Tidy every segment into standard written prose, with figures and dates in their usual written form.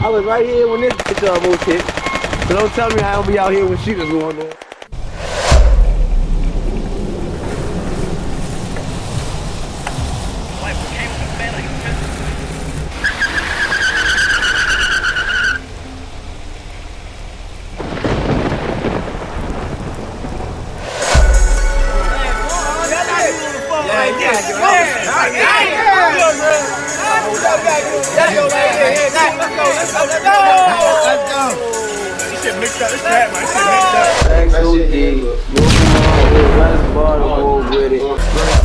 I was right here when this bitch almost hit. So don't tell me I don't be out here when shit is going on.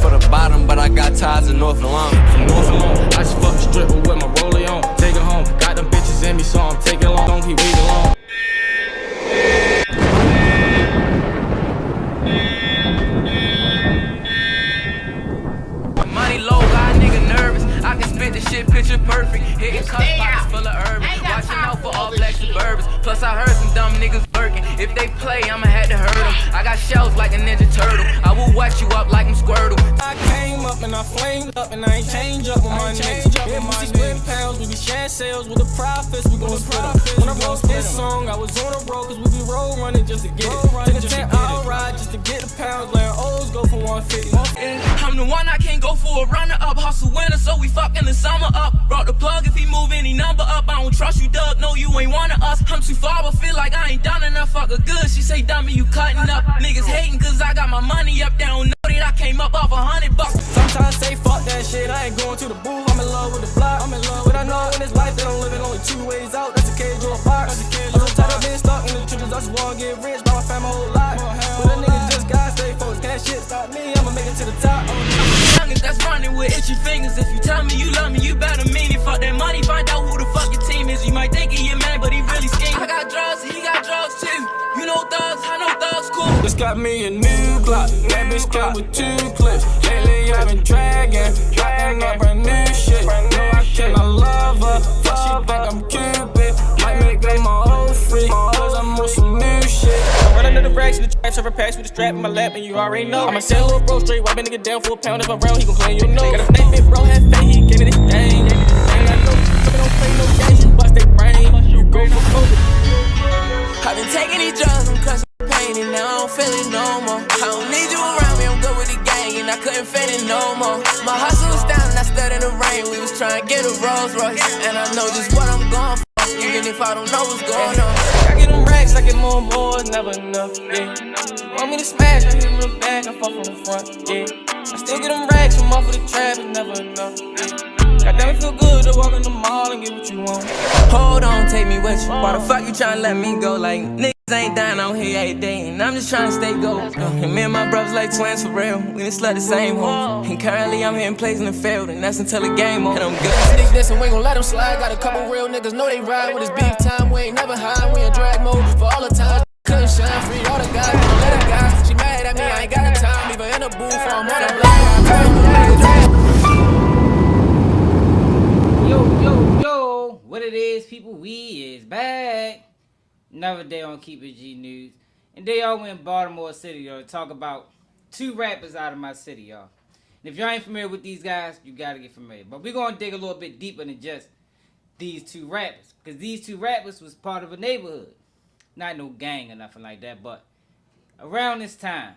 For the bottom, but I got ties in North Along. From North Along, I just fuck the stripper with my rollie on. Take it home, got them bitches in me, so I'm taking long. Don't keep reading along. Money low, got a nigga nervous. I can spit the shit picture perfect. Hitting cup pockets full of urban. Watching out for all black Suburbans. Plus I heard some dumb niggas lurking. If they play, I'ma have to hurt them. I got shells like a Ninja Turtle. I will wet you up like I'm Squirtle. I came up and I flamed up and I ain't change up with my niggas. Yeah, we split pounds, we be sharing sales with the profits. We gon' split up. When I wrote this song, I was on the road cause we be road running just to get it. To the 10-hour ride just to get the pounds. Letting O's go for 150. I'm the one I can't go for a runner up. Hustle winter, so we fucking the summer up. Brought the plug if he move any number up. I don't trust you, Doug. No, you ain't one of us. I'm too far, but feel like I ain't done enough. Fuck her good. She say, dummy, you cutting up. Niggas hating cause I got my money up. They don't know that I came up off $100. Sometimes say fuck that shit. I ain't going to the booth. I'm in love with the block. But I know in this life they don't live it only two ways out. That's a cage or a box. I'm so tired of being stuck in the trenches. I just wanna get rich, but I found my whole lot. But a nigga just gotta stay focused. Can't shit stop me. I'ma make it to the top. Youngest that's running with itchy fingers. If you tell me you love me, you better mean it. Fuck that money, find out who the fuck your team is. You might think he your man, but he really scheming. I got drugs, he got drugs too. You know thugs, I know thugs cool. Just got me a new Glock. That bitch came with 2 clips. Lately I've been dragging up brand new shit. No, I cannot love her. Fuck, she think I'm Cupid. Might make them my old freak, cause I'm on some new shit. I'm running to the racks in the trap, server packs with a strap in my lap, and you already know. I'ma sell a little bro straight, wipe a nigga down for a pound. If I'm round, he gon' claim your nose. Got a snake bit, bro, had fate, he gave me this thing. Ain't got no, so don't play no games, you bust they brain. You go for COVID. I've been taking these drugs, I'm crushing the pain, and now I don't feel it no more. I don't need you around me, I'm good with the gang, and I couldn't fit it no more. My hustle was down, and I stood in the rain. We was trying to get a Rolls Royce, and I know just what I'm going for, even if I don't know what's going on. I get them racks, I get more and more, it's never enough, yeah. Want me to smash, I hit from the back, I fuck from the front, yeah. I still get them racks from off of the trap, it's never enough, yeah. Goddamn, it feel good to walk in the mall and get what you want. Hold on, take me with you. Why the fuck you tryna let me go? Like, niggas ain't dying out here every day, and I'm just tryna stay gold. And me and my brothers like twins for real. We done slept the same home. And currently I'm hitting plays in the field, and that's until the game on. And I'm good. Sneak this and we gon' let them slide. Got a couple real niggas know they ride with this beef time. We ain't never high, we in drag mode for all the time. Couldn't shine free, all the guys, don't let her guys. She mad at me, I ain't got the time. Leave her in the booth, I'm on the block. Yo, what it is, people, we is back. Another day on Keep It G News. And they all went in Baltimore City, y'all, to talk about 2 rappers out of my city, y'all. And if y'all ain't familiar with these guys, you gotta get familiar. But we're gonna dig a little bit deeper than just these 2 rappers. Because these 2 rappers was part of a neighborhood. Not no gang or nothing like that, but around this time,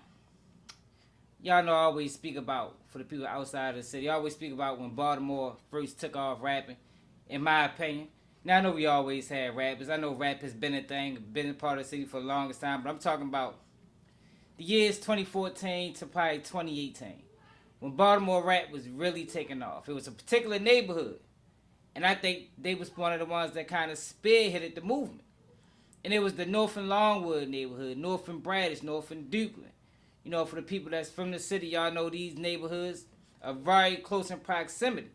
y'all know I always speak about, for the people outside of the city, I always speak about when Baltimore first took off rapping, in my opinion. Now, I know we always had rappers. I know rap has been a thing, been a part of the city for the longest time, but I'm talking about the years 2014 to probably 2018, when Baltimore rap was really taking off. It was a particular neighborhood, and I think they was one of the ones that kind of spearheaded the movement. And it was the North and Longwood neighborhood, North and Bradish, North and Dukeland. You know, for the people that's from the city, y'all know these neighborhoods are very close in proximity.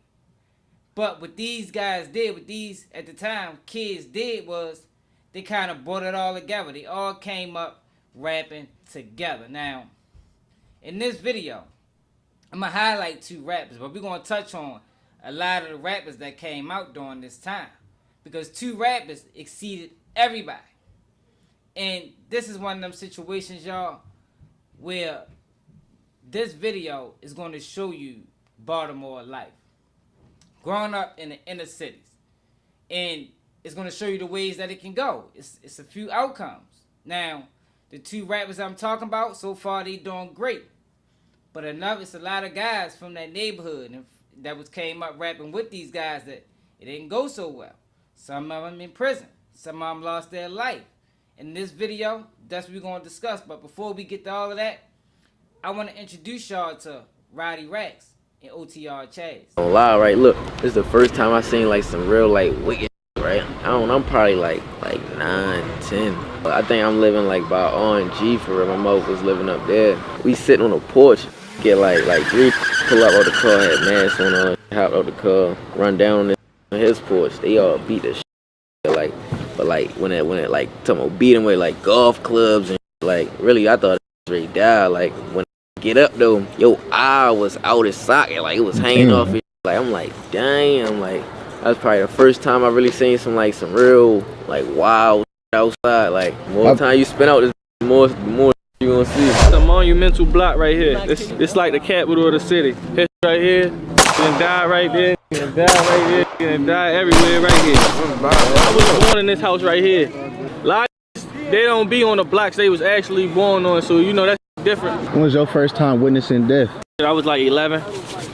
But what these guys did, what these, at the time, kids did was they kind of brought it all together. They all came up rapping together. Now, in this video, I'm going to highlight 2 rappers, but we're going to touch on a lot of the rappers that came out during this time. Because 2 rappers exceeded everybody. And this is one of them situations, y'all, where this video is going to show you Baltimore life. Growing up in the inner cities. And it's going to show you the ways that it can go. It's a few outcomes. Now, the two rappers I'm talking about, so far they doing great. But it's a lot of guys from that neighborhood and that came up rapping with these guys that it didn't go so well. Some of them in prison. Some of them lost their life. In this video, that's what we're going to discuss. But before we get to all of that, I want to introduce y'all to Roddy Rackzz and Otr Chaz. Don't lie, right? Look, this is the first time I seen like some real like wicked, right? I'm probably like 9, 10. I think I'm living like by R&G for real. My mother was living up there. We sitting on the porch, get like 3 pull up out the car, had masks on, hop out the car, run down on his porch. They all beat the shit, like, but like when it like talking about beat him with like golf clubs and like really I thought it was ready died. Like when I get up though, yo eye was out of socket, like it was hanging off it. Like I'm like damn, like that was probably the first time I really seen some real like wild outside. Like more time you spend out, this more you gonna see. It's a monumental block right here. It's like the capital of the city. It's right here, and die right there, and die right there, and die everywhere right here. I was born in this house right here. A lot of they don't be on the blocks they was actually born on, so you know that's different. When was your first time witnessing death? I was like 11.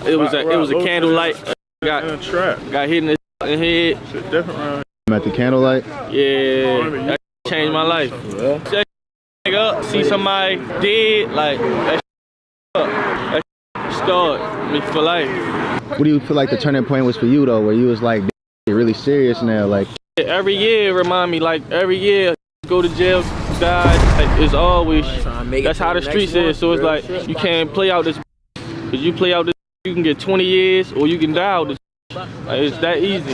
It was a candlelight. Got hit in the head. Shit different around here. At the candlelight? Yeah, that changed my life. Check up, see somebody dead, like that scarred me for life. What do you feel like the turning point was for you though, where you was like, you're really serious now? Like every year remind me, like every year go to jail, die. Like, it's always that's how the streets is. So it's like you can't play out this. Cause you play out this, you can get 20 years or you can die out this. Like, it's that easy.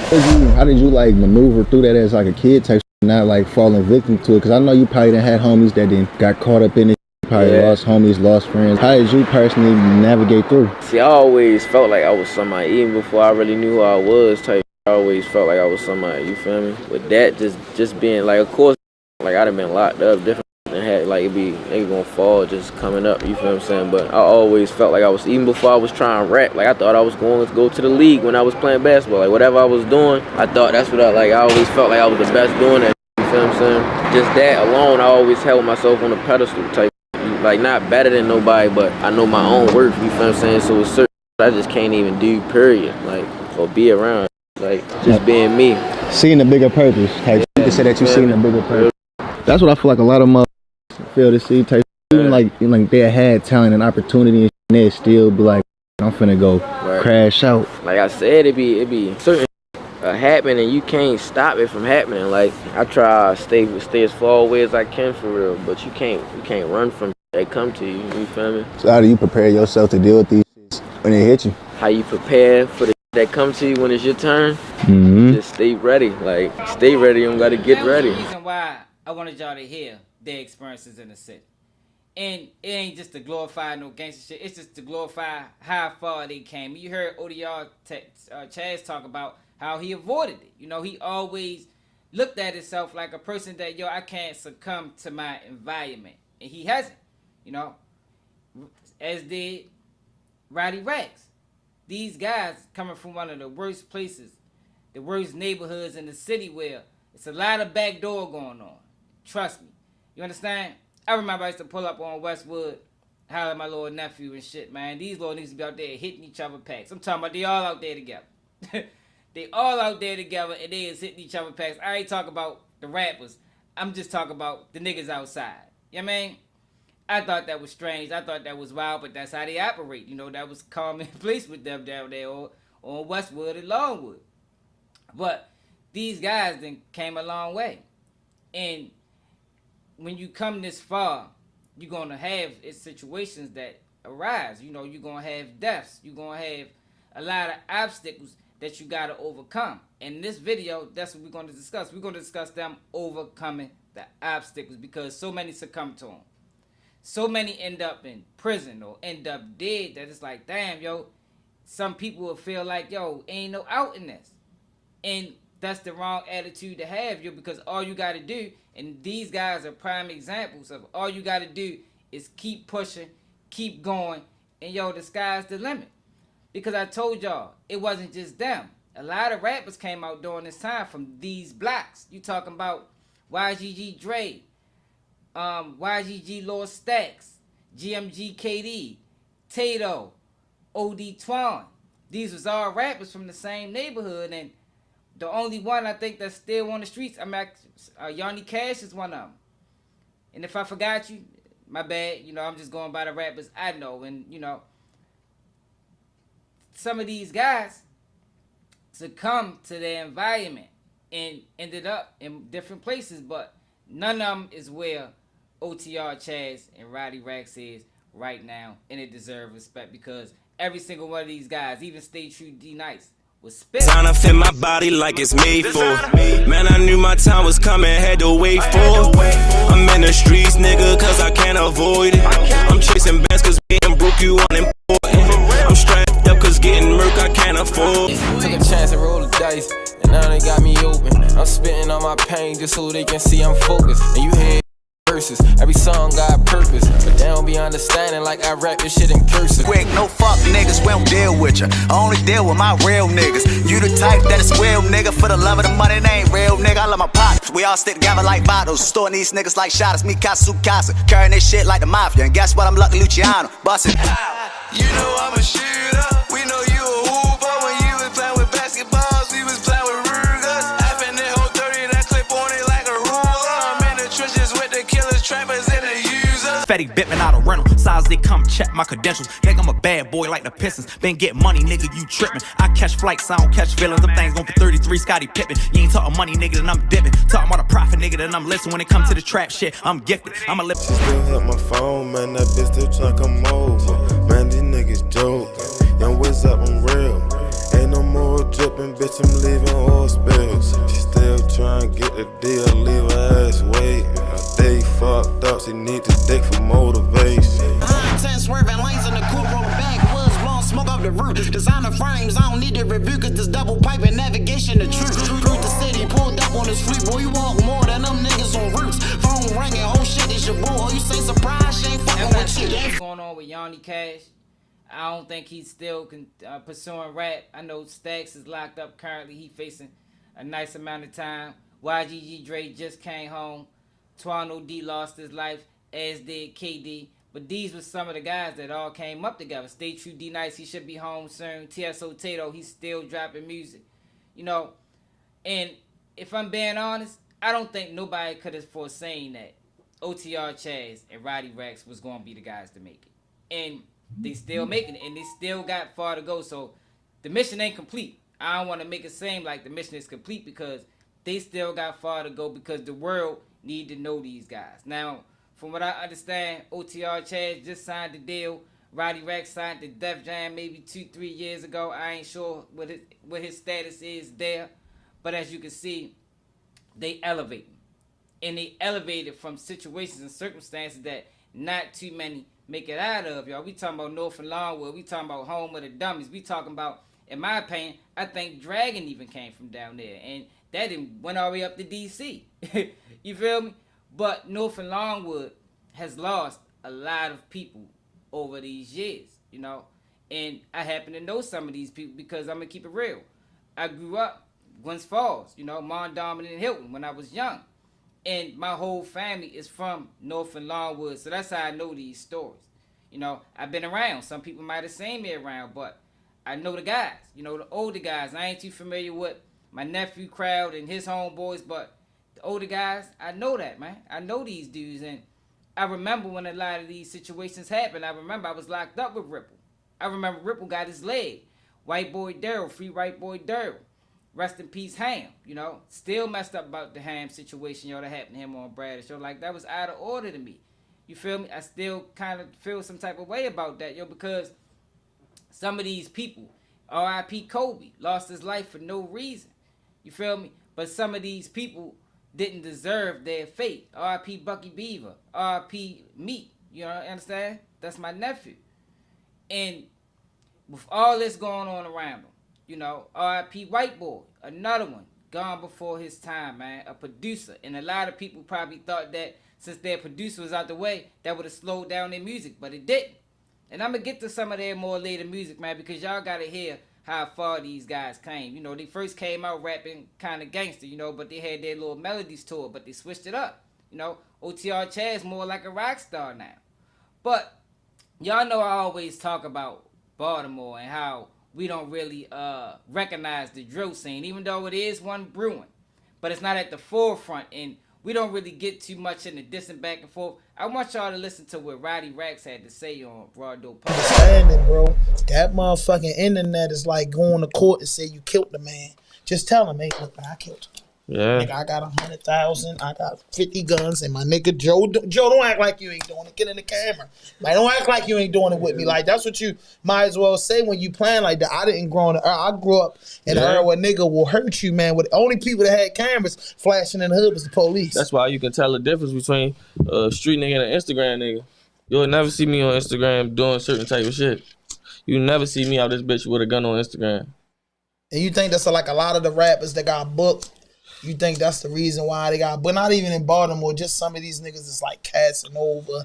How did you like maneuver through that as like a kid type, not like falling victim to it? Because I know you probably done had homies that then got caught up in it. Probably lost homies, lost friends. How did you personally navigate through? See, I always felt like I was somebody, even before I really knew who I was. I always felt like I was somebody. You feel me? With that, just being like, of course, like I'd have been locked up different. And had like they gonna fall just coming up, you feel what I'm saying? But I always felt like I was, even before I was trying to rap, like I thought I was going to go to the league when I was playing basketball. Like whatever I was doing, I thought that's what I always felt like I was the best doing that, you feel what I'm saying? Just that alone, I always held myself on a pedestal type, like not better than nobody, but I know my own worth, you feel what I'm saying? So it's certain I just can't even do, period, like, or be around, like just being me. Seeing the bigger purpose, like you can say that you seen the bigger purpose. That's what I feel like a lot of feel to see type, even like they had talent and opportunity and they still be like, I'm finna go crash out. Like I said, it be certain happening and you can't stop it from happening. Like I try to stay as far away as I can for real, but you can't run from that come to you. You feel me? So how do you prepare yourself to deal with these shits when they hit you? How you prepare for the that come to you when it's your turn? Just stay ready. Like stay ready and gotta get ready. That's the reason why I wanted y'all to hear their experiences in the city. And it ain't just to glorify no gangster shit. It's just to glorify how far they came. You heard Otr Chaz talk about how he avoided it. You know, he always looked at himself like a person that, yo, I can't succumb to my environment. And he hasn't, you know, as did Roddy Rackzz. These guys coming from one of the worst places, the worst neighborhoods in the city where it's a lot of backdoor going on. Trust me. You understand? I remember I used to pull up on Westwood, holler at my little nephew and shit, man. These little niggas be out there hitting each other packs. I'm talking about they all out there together. They all out there together and they is hitting each other packs. I ain't talking about the rappers. I'm just talking about the niggas outside. You know what I mean? I thought that was strange. I thought that was wild, but that's how they operate. You know, that was commonplace with them down there on Westwood and Longwood. But these guys then came a long way. And when you come this far, you're going to have situations that arise. You know, you're going to have deaths. You're going to have a lot of obstacles that you got to overcome. In this video, that's what we're going to discuss. We're going to discuss them overcoming the obstacles because so many succumb to them. So many end up in prison or end up dead that it's like, damn, yo, some people will feel like, yo, ain't no out in this. And that's the wrong attitude to have, yo, because all you got to do, and these guys are prime examples of all you got to do is keep pushing, keep going, and yo, the sky's the limit. Because I told y'all, it wasn't just them. a lot of rappers came out during this time from these blocks. You talking about YGG Dre, YGG Lord Stacks, GMG KD, Tato, OD Twan. These was all rappers from the same neighborhood, and the only one I think that's still on the streets, Yanni Cash is one of them. And if I forgot you, my bad. You know, I'm just going by the rappers I know, and you know, some of these guys succumbed to their environment and ended up in different places, but none of them is where Otr Chaz and Roddy Rackzz is right now, and it deserves respect because every single one of these guys, even Stay True D Nice, was spit. Trying to fit my body like it's made for. Man, I knew my time was coming, had to wait for. I'm in the streets, nigga, cause I can't avoid it. I'm chasing bands cause being broke you unimportant. I'm strapped up cause getting murk I can't afford. Took a chance and roll the dice, and now they got me open. I'm spitting on my pain just so they can see I'm focused. And you hear verses, every song got purpose, but they don't be understanding like I rap this shit in cursive. Quick, no fuck niggas, we don't deal with ya. I only deal with my real niggas. You the type that is real nigga, for the love of the money, they ain't real nigga. I love my pops, we all stick together like bottles. Storing these niggas like shotters, me casa, carrying this shit like the mafia. And guess what, I'm Lucky Luciano, bustin'. You know I'm a shooter, we know you a hooper. When you was playing with basketballs, we was playing with Rugas. I fin that whole 30, that clip on it like a ruler. I'm in the trenches with the killers, trappers, and the users. Fetty Bitman out of rental, size they come check my credentials. Think I'm a bad boy like the Pistons, been get money, nigga, you trippin'. I catch flights, I don't catch feelings. Them things going for 33, Scottie Pippen. You ain't talking money, nigga, then I'm dipping. Talking about a profit, nigga, then I'm listening. When it comes to the trap shit, I'm gifted. I'm a lip. She still hit my phone, man, that bitch still tryna come over. Man, these niggas joke. Young Wiz up, I'm real. Ain't no more dripping, bitch, I'm leaving oil spills. She still tryna get the deal, leave her ass wait. They fucked up, she need to dick for motivation. Ten swerving lanes in the coupe, rolling backwoods, blowing smoke up the roof. Designer frames, I don't need to review, cause this double pipe and navigation the truth. Cruise the city, pulled up on this fleet, boy, you walk more than them niggas on roofs. Phone ringing, oh shit, it's your boy. Oh, you say surprise, she ain't fucking with you. What's going on with Yanni Cash? I don't think he's still pursuing rap. I know Stacks is locked up currently. He facing a nice amount of time. YGG Dre just came home. Twan OD lost his life, as did KD. But these were some of the guys that all came up together. Stay True D Nice, he should be home soon. TSO Tato, he's still dropping music. You know, and if I'm being honest, I don't think nobody could have foreseen that Otr Chaz and Roddy Rackzz was going to be the guys to make it. And they still making it, and they still got far to go. So the mission ain't complete. I don't want to make it seem like the mission is complete because they still got far to go because the world need to know these guys. Now, from what I understand, Otr Chaz just signed the deal. Roddy Rackzz signed the Def Jam maybe 2-3 years ago. I ain't sure what his status is there. But as you can see, they elevate him. And they elevated from situations and circumstances that not too many make it out of, y'all. We talking about North and Longwood. We talking about home of the dummies. We talking about, in my opinion, I think Dragon even came from down there. And that went all the way up to D.C. You feel me? But North and Longwood has lost a lot of people over these years, you know. And I happen to know some of these people because I'm going to keep it real. I grew up Gwynns Falls, you know, Mondawmin and Hilton when I was young. And my whole family is from North and Longwood, so that's how I know these stories. You know, I've been around. Some people might have seen me around, but I know the guys, you know, the older guys. I ain't too familiar with my nephew crowd and his homeboys, but the older guys, I know that, man. I know these dudes, and I remember when a lot of these situations happened. I remember I was locked up with Ripple. I remember Ripple got his leg. White boy Daryl, free white boy Daryl. Rest in peace, Ham, you know. Still messed up about the Ham situation, yo, that happened to him on Brad Show. Like, that was out of order to me. You feel me? I still kind of feel some type of way about that, yo, because some of these people, R.I.P. Kobe, lost his life for no reason. You feel me? But some of these people didn't deserve their fate. R.I.P. Bucky Beaver, R.I.P. Meat, you know, understand? That's my nephew. And with all this going on around him, you know, R.I.P. White Boy, another one, gone before his time, man, a producer. And a lot of people probably thought that since their producer was out the way, that would have slowed down their music, but it didn't. And I'm going to get to some of their more later music, man, because y'all got to hear how far these guys came. You know, they first came out rapping kind of gangster, you know, but they had their little melodies to it, but they switched it up. You know, Otr Chaz more like a rock star now. But y'all know I always talk about Baltimore and how we don't really recognize the drill scene, even though it is one brewing, but it's not at the forefront, and we don't really get too much in the dissing back and forth. I want y'all to listen to what Roddy Rackzz had to say on Broad Post. Understanding, bro. That motherfucking internet is like going to court and say you killed the man. Just tell him, hey, look, I killed him. Yeah. Nigga, I got 100,000. I got 50 guns, and my nigga Joe, don't act like you ain't doing it. Get in the camera. Like, don't act like you ain't doing it with me. Like, that's what you might as well say when you playing like that. I didn't grow in the I grew up in the era where nigga will hurt you, man. With the only people that had cameras flashing in the hood was the police. That's why you can tell the difference between a street nigga and an Instagram nigga. You'll never see me on Instagram doing certain type of shit. You never see me out this bitch with a gun on Instagram. And you think that's like a lot of the rappers that got booked? You think that's the reason why they got, but not even in Baltimore, just some of these niggas is like Casanova.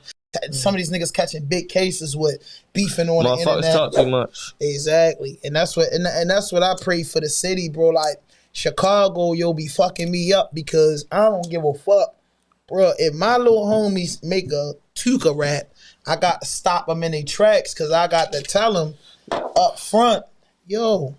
Some of these niggas catching big cases with beefing on the internet. Motherfuckers talk too much. Exactly. And that's what and that's what I pray for the city, bro. Like Chicago, you'll be fucking me up because I don't give a fuck. Bro, if my little homies make a Tuka rap, I got to stop them in their tracks because I got to tell them up front, yo,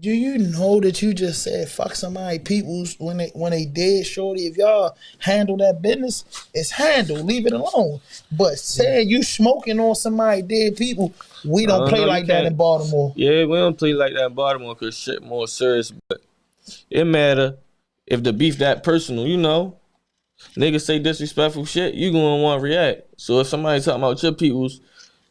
do you know that you just said fuck somebody peoples when they dead, shorty? If y'all handle that business, it's handled. Leave it alone. But saying you smoking on somebody dead people, we don't play like that in Baltimore. Yeah, we don't play like that in Baltimore because shit more serious. But it matter if the beef that personal, you know. Niggas say disrespectful shit, you gonna want to react. So if somebody talking about your peoples,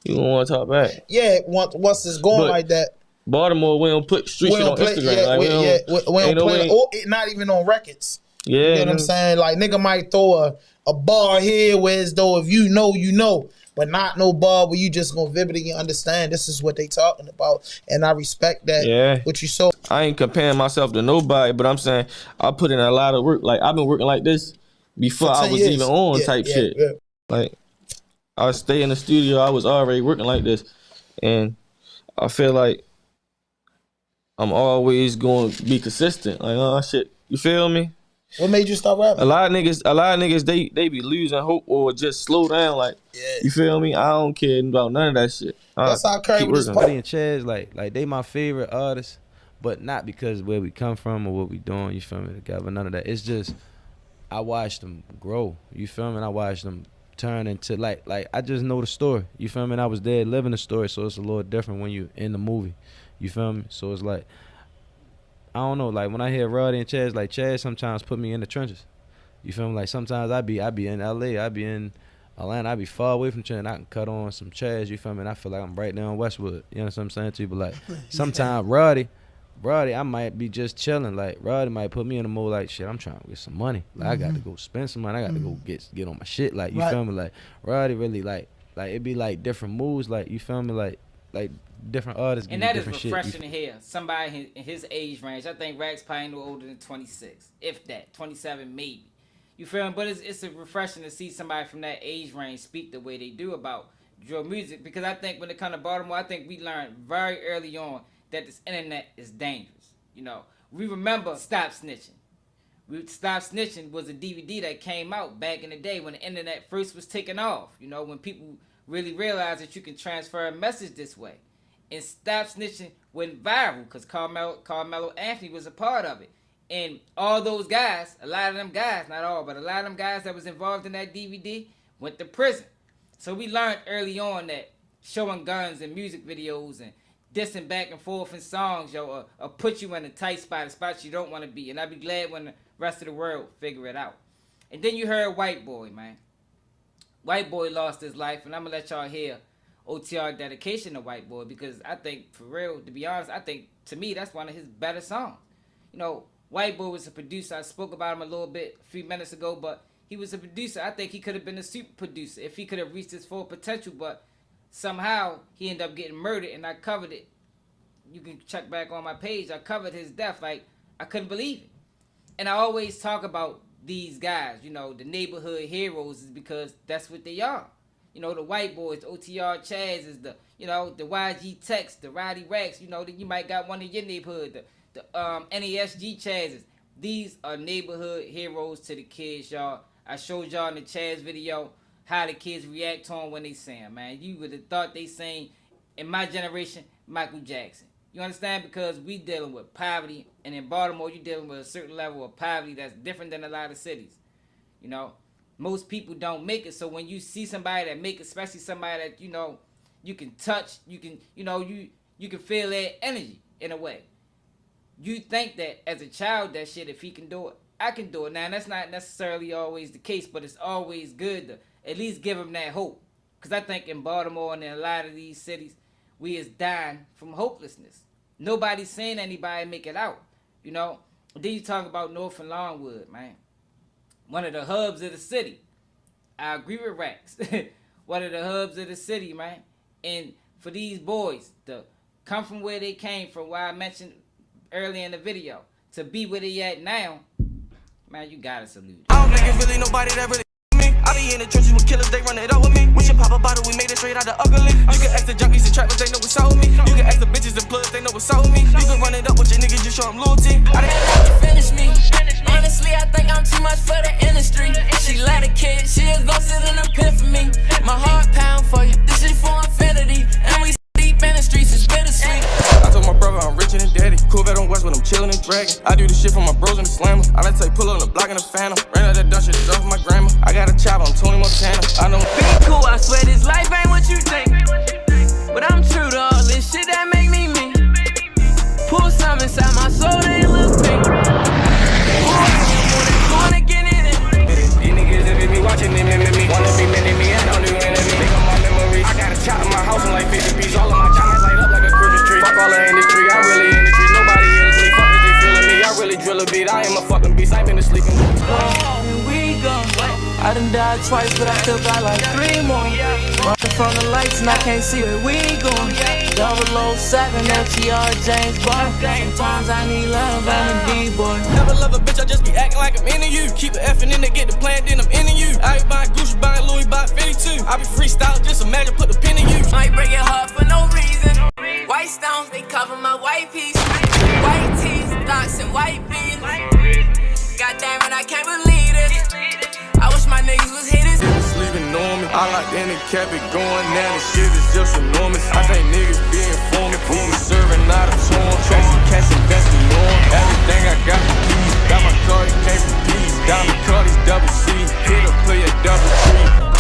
you gonna want to talk back. Yeah, once it's going like that. Baltimore, we don't put street shit on Instagram. Yeah, like, we don't play or not even on records. Yeah, you know what I'm saying? Like nigga might throw a bar here where as though if you know, but not no bar where you just gonna vividly understand this is what they talking about, and I respect that. Yeah, what you so. I ain't comparing myself to nobody, but I'm saying I put in a lot of work. Like I've been working like this before I was even on type shit. Yeah. Like I stay in the studio, I was already working like this, and I feel like I'm always going to be consistent. Like, oh shit, you feel me? What made you stop rapping? A lot of niggas, they be losing hope or just slow down. Like, you feel me? I don't care about none of that shit. That's how Curry was. Roddy and Chaz, like they my favorite artists, but not because where we come from or what we doing. You feel me? Together, none of that. It's just I watched them grow. You feel me? And I watched them turn into like I just know the story. You feel me? And I was there living the story, so it's a little different when you in the movie. You feel me? So it's like, I don't know, like when I hear Roddy and Chaz, like Chaz sometimes put me in the trenches. You feel me? Like sometimes I be in LA, I be in Atlanta, I be far away from Chaz, and I can cut on some Chaz, you feel me? And I feel like I'm right there in Westwood. You know what I'm saying to you? But like sometimes Roddy, I might be just chilling. Like Roddy might put me in the mode like shit, I'm trying to get some money. Like I got to go spend some money, I got to go get on my shit. Like you feel me? Like Roddy really like it be like different moves, like you feel me? Like different artists and that is refreshing to hear. Somebody in his age range, I think Rackzz probably no older than 26, if that, 27 maybe. You feel me? But it's a refreshing to see somebody from that age range speak the way they do about drill music, because I think when it comes to Baltimore, I think we learned very early on that this internet is dangerous. You know, we remember Stop Snitching. Stop Snitching was a DVD that came out back in the day when the internet first was taking off. You know, when people really realized that you can transfer a message this way. And Stop Snitching went viral because Carmelo Anthony was a part of it. And all those guys, a lot of them guys, not all, but a lot of them guys that was involved in that DVD went to prison. So we learned early on that showing guns in music videos and dissing back and forth in songs, or put you in a tight spot, a spot you don't want to be. And I'd be glad when the rest of the world figure it out. And then you heard White Boy, man. White Boy lost his life, and I'm going to let y'all hear OTR dedication to White Boy, because I think, for real, to be honest, I think, to me, that's one of his better songs. You know, White Boy was a producer. I spoke about him a little bit a few minutes ago, but he was a producer. I think he could have been a super producer if he could have reached his full potential, but somehow he ended up getting murdered, and I covered it. You can check back on my page. I covered his death. Like, I couldn't believe it. And I always talk about these guys, you know, the neighborhood heroes, is because that's what they are. You know, the white boys, the Otr Chaz is the, you know, the YG Tex, the Roddy Rackzz. You know, that you might got one in your neighborhood. The NASG Chazes. These are neighborhood heroes to the kids, y'all. I showed y'all in the Chaz video how the kids react to them when they sing, man. You would have thought they sang, in my generation, Michael Jackson. You understand? Because we dealing with poverty, and in Baltimore, you dealing with a certain level of poverty that's different than a lot of cities. You know, most people don't make it, so when you see somebody that make it, especially somebody that, you know, you can touch, you can, you know, you can feel their energy in a way. You think that as a child, that shit, if he can do it, I can do it. Now, that's not necessarily always the case, but it's always good to at least give them that hope. Because I think in Baltimore and in a lot of these cities, we is dying from hopelessness. Nobody's seeing anybody make it out, you know. Then you talk about North and Longwood, man. One of the hubs of the city. I agree with Rackzz. One of the hubs of the city, man. And for these boys to come from where they came from, where I mentioned earlier in the video, to be where they at now, man, you gotta salute. I don't think it's really nobody that really me. I be in the trenches with killers, they run it up with me. We should pop a bottle, we made it straight out the ugly. You can ask the junkies and trappers, they know what's up with me. You can ask the bitches and plugs, they know what's up with me. You can run it up with your niggas, just show them loyalty. I didn't finish me. Honestly, I think I'm too much for the industry. She let a kid, she'll go sit in a pit for me. My heart pound for you, this is for infinity. And we deep in the streets, it's bittersweet. I told my brother I'm richer than daddy. Cool vet on West, but I'm chillin' and dragging. I do the shit for my bros in the slammer. I like to pull on the block in the phantom. Ran out that dumb shit off my grandma. I got a chop on Tony Montana. I know. Be cool, I swear this life ain't what you think. But I'm true to all this shit that make me me. Pull some inside my soul, they look pink. Wanna get in it. These niggas envy me, watching them envy me. Wanna be many me, and don't do enemy. Think of my memories. I got a chop in my house and like 50 pieces. All of my diamonds light up like a Christmas tree. Fuck all the industry, I'm really in the street. Nobody hears me, fuck if they feeling me. I really drill a beat, I am a fucking beast. I've been to sleeping. We go. I done died twice, but I still got like 3 more. Running from the lights and I can't see where we going. 007, FTR, James Bond. Sometimes I need love, I'm a D-boy. Never love a bitch, I just be acting like I'm into you. Keep it effing in to get the plan, then I'm into you. I be buying Gucci, buying Louis, buying 52. I be freestyle, just imagine, put the pin in you. Might break your heart for no reason. White stones, they cover my white piece. White tees, thoughts and white beaters. Goddamn it, I can't believe this. I wish my niggas was hitters. Sleeping on me, I locked in and kept it going. Now the shit is just enormous. I think niggas be informing. We be serving out of torn. Tracy cats investing on. Everything I got for peace. Got my card, it came from peace. Diamond Cardi's double C. Hit a player double G.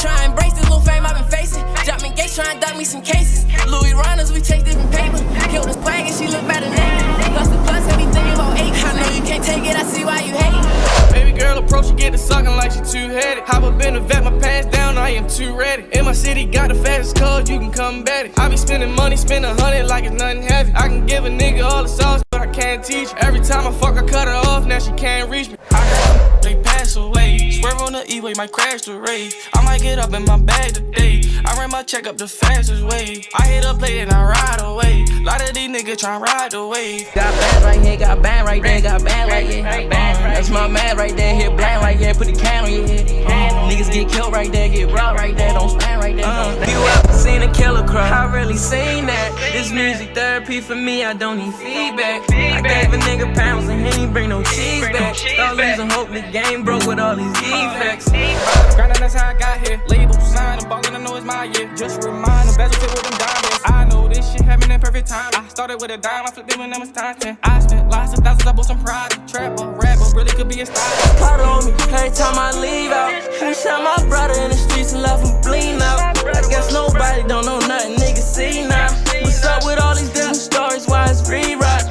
Try and embrace this little fame I've been facing. Drop me gates, try and duck me some cases. Louis runners, we chase different paper. Killed this plague and she look better naked. Plus the plus, everything about 8. I know you can't take it, I see why you hate it. Baby girl approach, she get to sucking like she two-headed. Hop up in the vet, my pants down, I am too ready. In my city, got the fastest cars, you can come bet it. I be spending money, spend 100 like it's nothing heavy. I can give a nigga all the sauce, but I can't teach. Every time I fuck, I cut her off, now she can't reach me. I got they pass away. Swerve on the E-way, might crash the race. I might get up in my bag today. I ran my check up the fastest way. I hit a plate and I ride away. Lot of these niggas tryna ride the wave. Got band right here, got band right there, got band right here. That's my man right there, hit blind right here, put the can on your head. Niggas get killed right there, get robbed right there, don't stand right there. You ever seen a killer cry? I really seen that. This music therapy for me, I don't need feedback. I gave a nigga pounds and he ain't bring no cheese back. Start losing hope, the game broke with all these defects. Grindin', that's how I got here. Label, sign, I'm ballin', I know it's my year. Just remind them, bezel fit with them diamonds. I know this shit happened in perfect time. I started with a dime, I flipped it when it was time 10. I spent lots of thousands, I bought some pride. Trapper, rapper, really could be a stylist. Caught on me every time I leave out. I shot my brother in the streets and left him bleeding out. I guess nobody don't know nothing, niggas see now. What's up with all these different stories, why it's re-rock?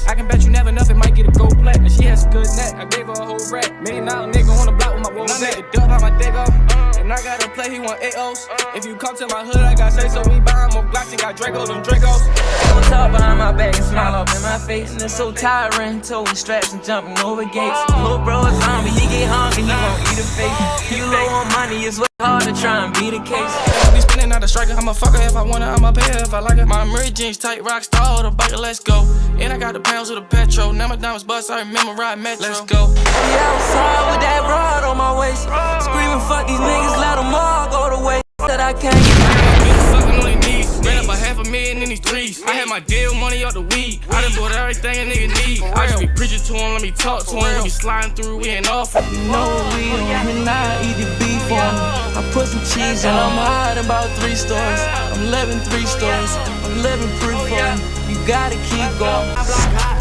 I can bet you never nothing might get a gold platinum. She has a good neck, I gave her a whole rack. $1 million nigga on the block with my woes neck. The dub how my dick off. And I gotta play, he want AOs. If you come to my hood, I gotta say so. We buying more Glocks and got Dracos and Dracos. They gon' talk behind my back and smile up in my face. And it's so tiring, towing straps and jumping over gates. Little bro a zombie, he get hungry, he won't eat a face. You low on money, it's way hard to try and beat the case. Be spinning out a striker, I'm a fucker if I want it, I'ma pay her if I like it. My Murray jeans tight, rock star, the biker, let's go. And I got the pounds of the petrol, now my diamonds bust, I remember ride Metro. Let's go. We outside with that rod on my waist, screaming fuck these niggas, let them all go to waste. everything a nigga need. I just be preaching to him, let me talk to him. We be sliding through, we ain't off. You know what we on, and I eat the beef on me. I put some cheese on, I'm hiding about 3 stores. I'm living 3 stores, I'm living free for you. You gotta keep going.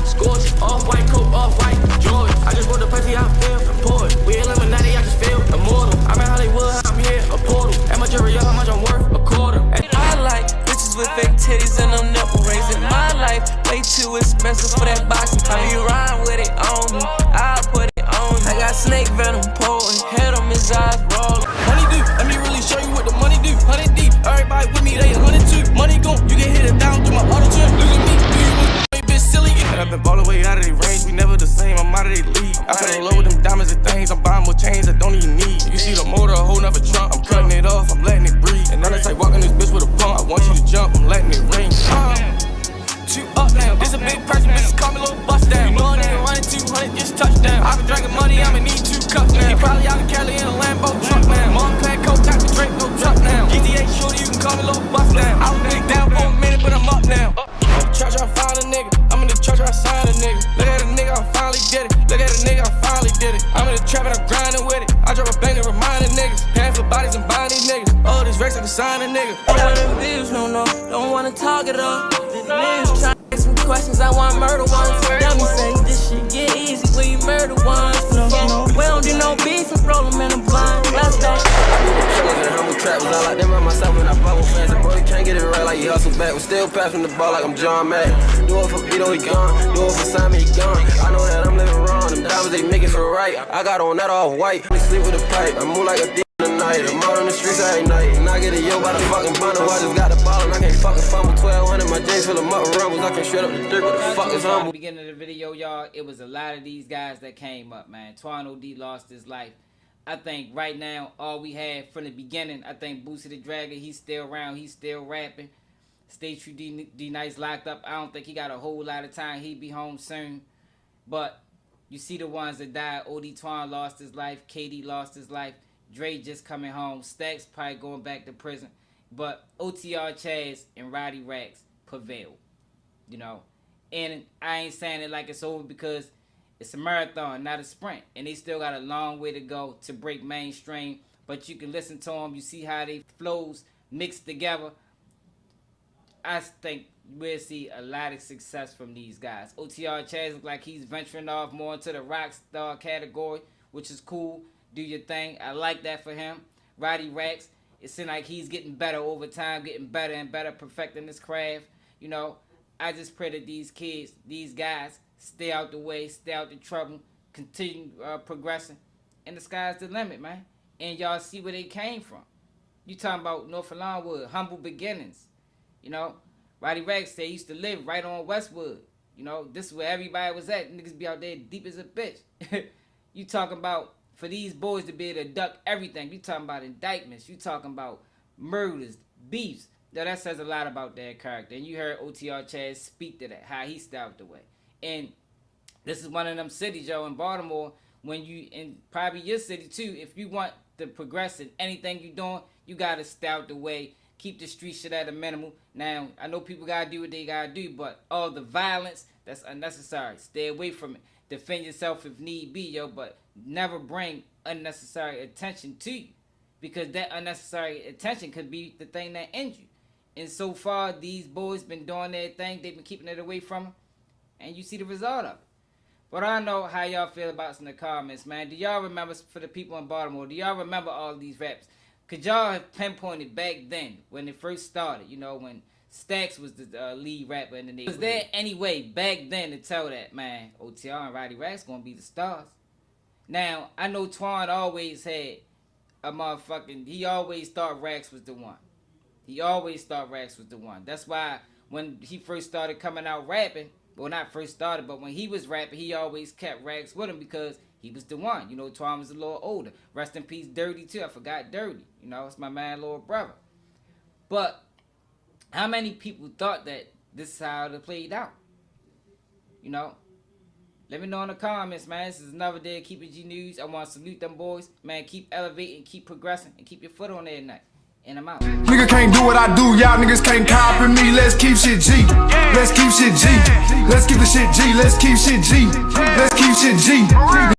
Scorch, off-white coat, off-white Jordan. I just wrote the pussy, I feel important. We eliminated, I just feel immortal. I'm in Hollywood, I'm here, a portal. At my jury, how much I'm worth, a quarter. I like bitches with fake titties and them nipple rings. In my life, way too expensive for that boxing. I be riding with it on me, I'll put it on me. I got snake venom potent, head on his eyes rolling. Money do, let me really show you what the money do. 100 deep, everybody with me, they 102. Money gone, you can hit it down through my auto tune. Look at me, do you want bitch silly? And I've been ballin' way out of their range, we never the same, I'm out of their league. I fell in love with them diamonds and things, I'm buying more chains I don't even need. You see the motor, a whole nother trunk, I'm cutting it off, I'm letting it breathe. And now it's like walking this bitch with a pump, I want you to jump, I'm letting it ring. Two up now, this a big person, bitches call me little bust down. You know a nigga running 200, just touchdown. I been drinking money, I'ma need 2 cups now. He probably out in Cali in a Lambo truck now. Mom pack coke, time to drink, no truck now. GTA shorty, you can call me little bust down. I was big down for a minute, but I'm up now. Church, I found a nigga. I'm in the church, I signed a nigga. Look at a nigga, I finally did it. Look at a nigga, I finally did it. I'm in the trap and I'm grinding with it. I drop a banger, reminding niggas. Paying for bodies and buying these niggas. All this Rex, I can sign a nigga. All them views, no, don't wanna talk it up. The niggas tryna ask some questions, I want murder ones. Dummy say this shit get easy when you murder ones. No, we don't do no beef and roll them in a blind. Let's go. Trap was all like them by myself when I bubble fans. And boy, you can't get it right like you hustle back. We still passing the ball like I'm John Madden. Do it for Vito, he gone. Do it for Simon, he gone. I know that I'm living wrong. Them diamonds, they make it for right. I got on that all white. I sleep with a pipe. I move like a thief in the night. I'm out on the streets every night. And I get a yo by the fucking bundle. I just got the ball and I can't fucking fumble. 1200, my jeans full of muck rumbles. I can shred up the dirt, but the fuck is humble. At the beginning of the video, y'all, it was a lot of these guys that came up, man. Twan OD lost his life. I think right now, all we had from the beginning, I think Boosie the Dragger, he's still around, he's still rapping. Stay True D Nice locked up. I don't think he got a whole lot of time. He'll be home soon. But you see the ones that died. OD Twan lost his life. KD lost his life. Dre just coming home. Stacks probably going back to prison. But Otr Chaz and Roddy Rackzz prevailed. You know. And I ain't saying it like it's over because it's a marathon, not a sprint. And they still got a long way to go to break mainstream. But you can listen to them. You see how they flows mixed together. I think we'll see a lot of success from these guys. Otr Chaz looks like he's venturing off more into the rock star category, which is cool. Do your thing. I like that for him. Roddy Rackzz, it seems like he's getting better over time, getting better and better, perfecting his craft. You know, I just pray that these kids, these guys, stay out the way, stay out the trouble, continue progressing. And the sky's the limit, man. And y'all see where they came from. You talking about North Longwood, humble beginnings. You know, Roddy Rackzz said he used to live right on Westwood. You know, this is where everybody was at. Niggas be out there deep as a bitch. You talking about for these boys to be able to duck everything. You talking about indictments. You talking about murders, beefs. Now, that says a lot about their character. And you heard Otr Chaz speak to that, how he stepped away. And this is one of them cities, yo, in Baltimore, when you, in probably your city too, if you want to progress in anything you're doing, you got to stay out the way. Keep the street shit at a minimum. Now, I know people got to do what they got to do, but all the violence, that's unnecessary. Stay away from it. Defend yourself if need be, yo, but never bring unnecessary attention to you, because that unnecessary attention could be the thing that ends you. And so far, these boys been doing their thing. They've been keeping it away from them, and you see the result of it. But I don't know how y'all feel about this in the comments, man. Do y'all remember, for the people in Baltimore, do y'all remember all these raps? Could y'all have pinpointed back then when it first started, you know, when Stacks was the lead rapper in the neighborhood? Was there any way back then to tell that, man, Otr and Roddy Rackzz gonna be the stars? Now, I know Twan always had a motherfucking, he always thought Rackzz was the one. He always thought Rackzz was the one. That's why when he first started coming out rapping, well, not first started, but when he was rapping, he always kept Rackzz with him because he was the one. You know, Twan was a little older. Rest in peace, Dirty, too. I forgot Dirty. You know, it's my man, little brother. But how many people thought that this is how it played out? You know? Let me know in the comments, man. This is another day of Keep It G News. I want to salute them boys. Man, keep elevating, keep progressing, and keep your foot on there tonight. And I'm out. Nigga can't do what I do, y'all niggas can't copy me. Let's keep shit G. Let's keep shit G. Let's keep the shit G. Let's keep shit G. Let's keep shit G.